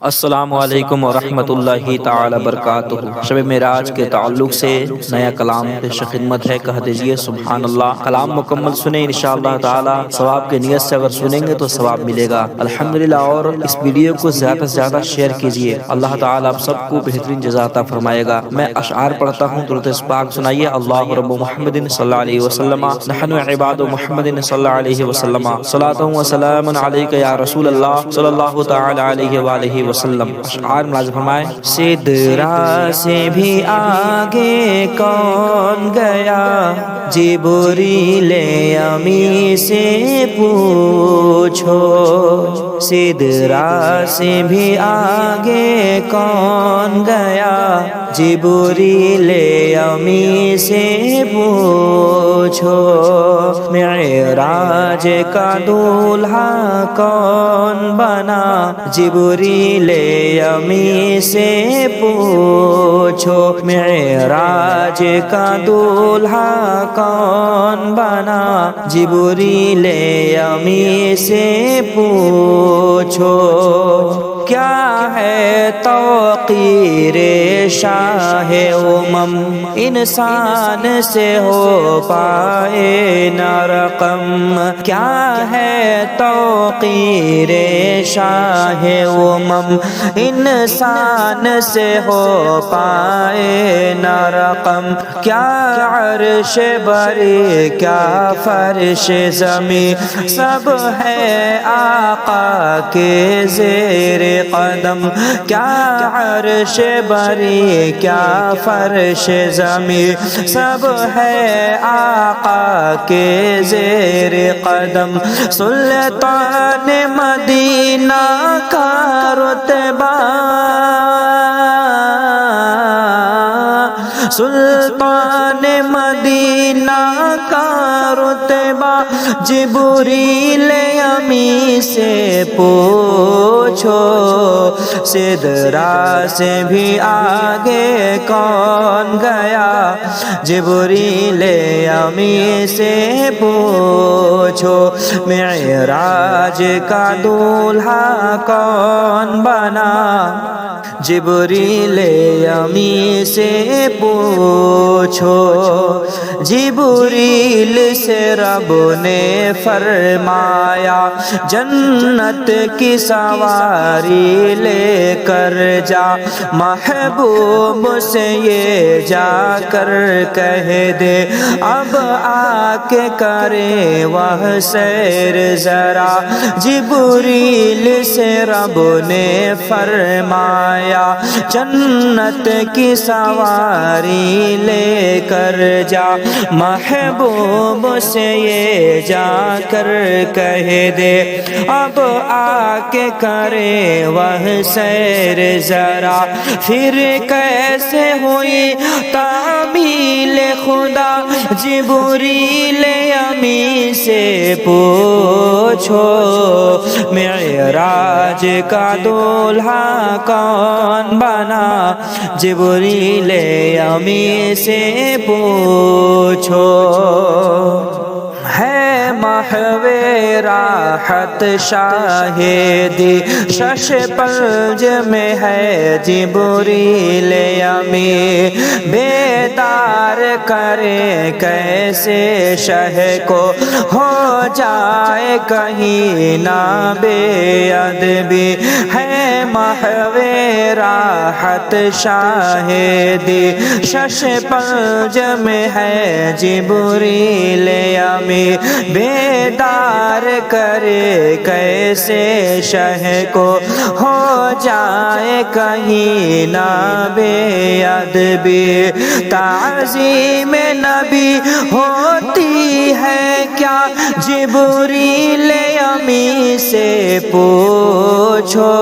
السلام علیکم ورحمۃ اللہ تعالی وبرکاتہ۔ شب معراج کے تعلق سے نیا کلام پیش خدمت ہے، کہہ دیجئے سبحان اللہ۔ کلام مکمل سنیں انشاءاللہ تعالی، ثواب کی نیت سے اگر سنیں گے تو ثواب ملے گا الحمدللہ۔ اور اس ویڈیو کو زیادہ سے زیادہ شیئر کیجئے، اللہ تعالی آپ سب کو بہترین جزا عطا فرمائے گا۔ میں اشعار پڑھتا ہوں، درود پاک سنائیے۔ اللہ رب محمد صلی اللہ علیہ وسلم، نحن عباد محمد صلی اللہ علیہ وسلم، صلاۃ و سلام علیک یا رسول اللہ صلی اللہ تعالی علیہ وآلہ وسلم۔ اشعار ملاحظہ فرمائے۔ سدرا سے بھی آگے کون گیا، جبریل امی سے پوچھو۔ سدرا سے بھی آگے کون گیا، جبریل امی سے پوچھو۔ معراج کا دولہا کون بنا، جبریل امی سے پوچھو۔ معراج کا دولہا کون بنا، جبریل امی سے پوچھو۔ کیا ہے توقیر شاہ امم، انسان سے ہو پائے نہ رقم۔ کیا ہے توقیر شاہ امم، انسان سے ہو پائے نہ رقم۔ کیا عرش بری کیا فرش زمین، سب ہے آقا کے زیر قدم۔ کیا عرش بری کیا فرش زمین، سب ہے آقا کے زیر قدم۔ سلطان مدینہ کا رتبہ، سلطان مدینہ کا رتبہ، جبریل امی سے پوچھو۔ سدرا سے بھی آگے کون گیا، جبریل امی سے پوچھو۔ معراج کا دولہا کون بنا، جبریل امی سے پوچھو۔ جبریل سے رب نے فرمایا، جنت کی سواری لے کر جا، محبوب سے یہ جا کر کہہ دے، اب آ کے کرے وہ سیر ذرا۔ جبریل سے رب نے فرمایا، جنت کی سواری لے کر جا، محبوب سے یہ جا کر کہہ دے، اب آ کے کرے وہ سیر ذرا۔ پھر کیسے ہوئی تعمیل خدا، جبریل امی سے پوچھو۔ معراج کا دولہا کون بنا، جبریل امی سے پوچھو۔ ہے محو راحت شاہدی، شش پنج میں ہے جبریل امی، بیدار کرے کیسے شہ کو، ہو جائے کہیں نہ بے ادبی۔ ہے محو راحت شاہدی، شش پنج میں ہے جبریل امی، بیدار کرے کیسے شہ کو، ہو جائے کہیں نہ بے ادبی۔ تعظیم نبی ہوتی ہے کیا، جبریل امی سے پوچھو۔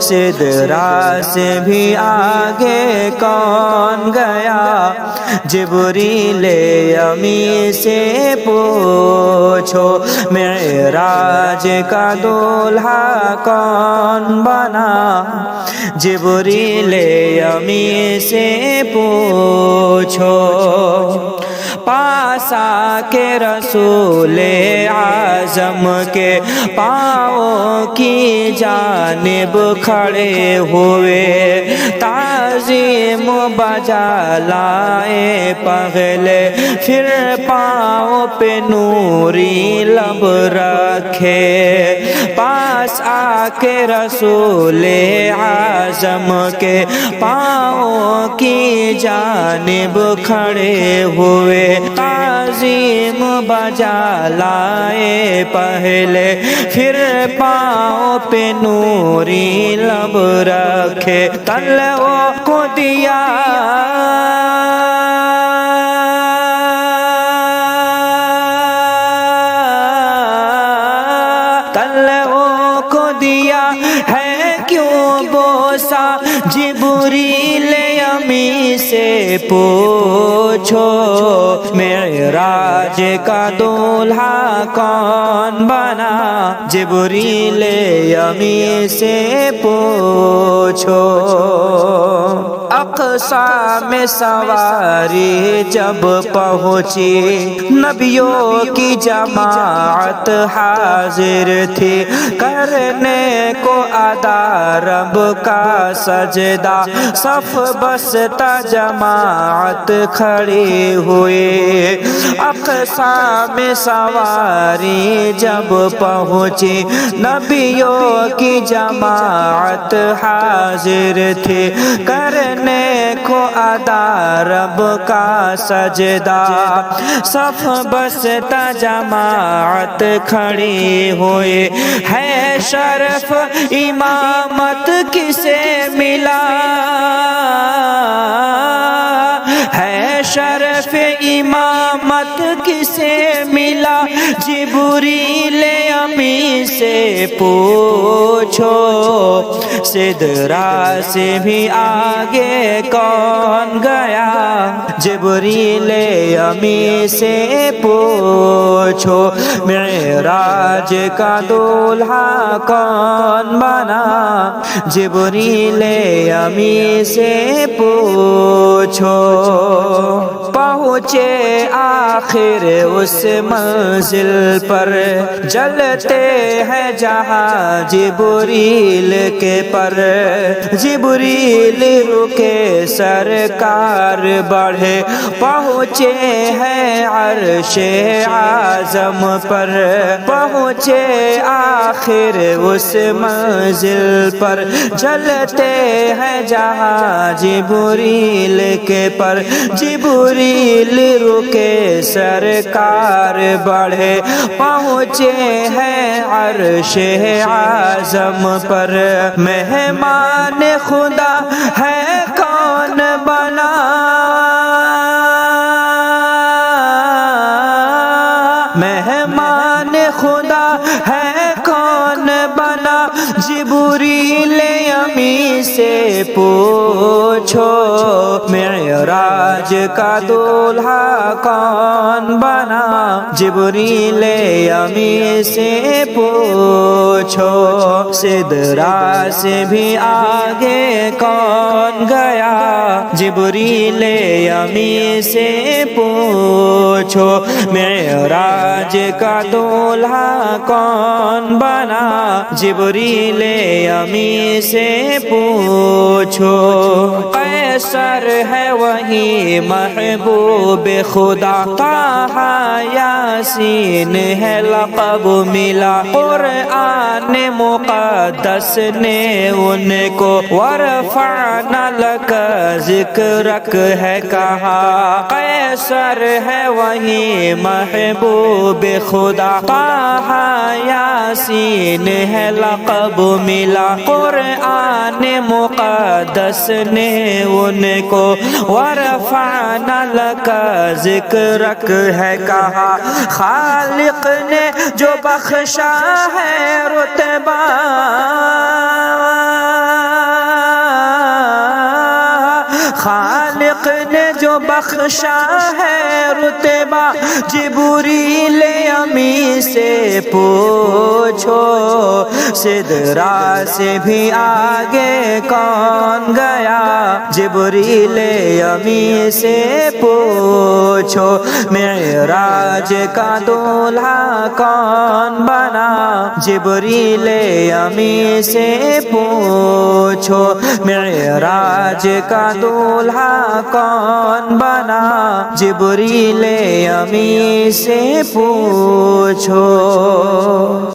سدرا سے بھی آگے کون گیا، جبریل امی سے پوچھو۔ معراج کا دولہا کون بنا، جبریل امی سے پوچھو۔ پاس آ کے رسول اعظم کے پاؤں کی جانب کھڑے ہوئے، تعظیم بجا لائے پہلے، پھر پاؤں پہ نوری لب رکھے، پاس آ کے رسول اعظم کے پاؤں کی جانب کھڑے ہوئے، تعظیم بجا لائے پہلے، پھر پاؤں پہ نوری لب رکھے، تلووں کو دیا تلووں کو دیا ہے کیوں بوسا، جبریل امی سے پوچھو، معراج کا دولہا کون بنا، جبریل امی سے پوچھو۔ اقصیٰ میں سواری جب پہنچی، نبیوں کی جماعت حاضر تھی، کرنے کو ادا رب کا سجدہ، صف بستا جماعت کھڑی ہوئی۔ اقصیٰ میں سواری جب پہنچی، نبیوں کی جماعت حاضر تھی، کرنے کو ادا رب کا سجدہ، صف بستا جماعت کھڑی ہوئی۔ ہے شرف امامت کسے ملا، ہے شرف امامت کسے ملا، جبریل امی سے پوچھو، سدرا سے بھی آگے کون گیا، جبریل امی سے پوچھو، معراج کا دولہا کون بنا، جبریل امی سے پوچھو۔ پہنچے آخر اس منزل پر، جلتے ہیں جہاں جبریل کے پر، جبریل رکے سرکار بڑھے، پہنچے ہیں عرش اعظم پر، پہنچے آخر اس منزل پر، جلتے ہیں جہاں جبریل کے پر، جبریل رکے سرکار بڑھے، پہنچے ہیں عرش اعظم پر، مہمان خدا ہے کون بنا، مہمان خدا ہے کون بنا، جبریل امی سے پوچھو، معراج کا دولہا کون بنا، جبریل امی سے پوچھو، سدرا سے بھی آگے کون گیا، جبریل امی سے پوچھو، معراج کا دولہا کون بنا، جبریل امی سے پوچھو۔ قیصر ہے وہی محبوب خدا، طٰہٰ یاسین ہے لقب ملا، قرآن مقدس نے ان کو ورفعنا لک ذکرک ہے کہا۔ قیصر ہے وہی محبوب خدا، طٰہٰ یاسین ہے لقب ملا، قرآن مقدس نے ان کو ورفعنا لک ذکرک ہے کہا۔ خالق نے جو بخشا ہے رتبہ، خالق نے جو بخشا ہے رتبہ جبریل امی سے پوچھو سدرا سے بھی آگے کون گیا جبریل امی سے پوچھو معراج کا دولہا کون بنا جبریل امی سے پوچھو معراج کا دولہا کون بنا جبریل امی سے پوچھو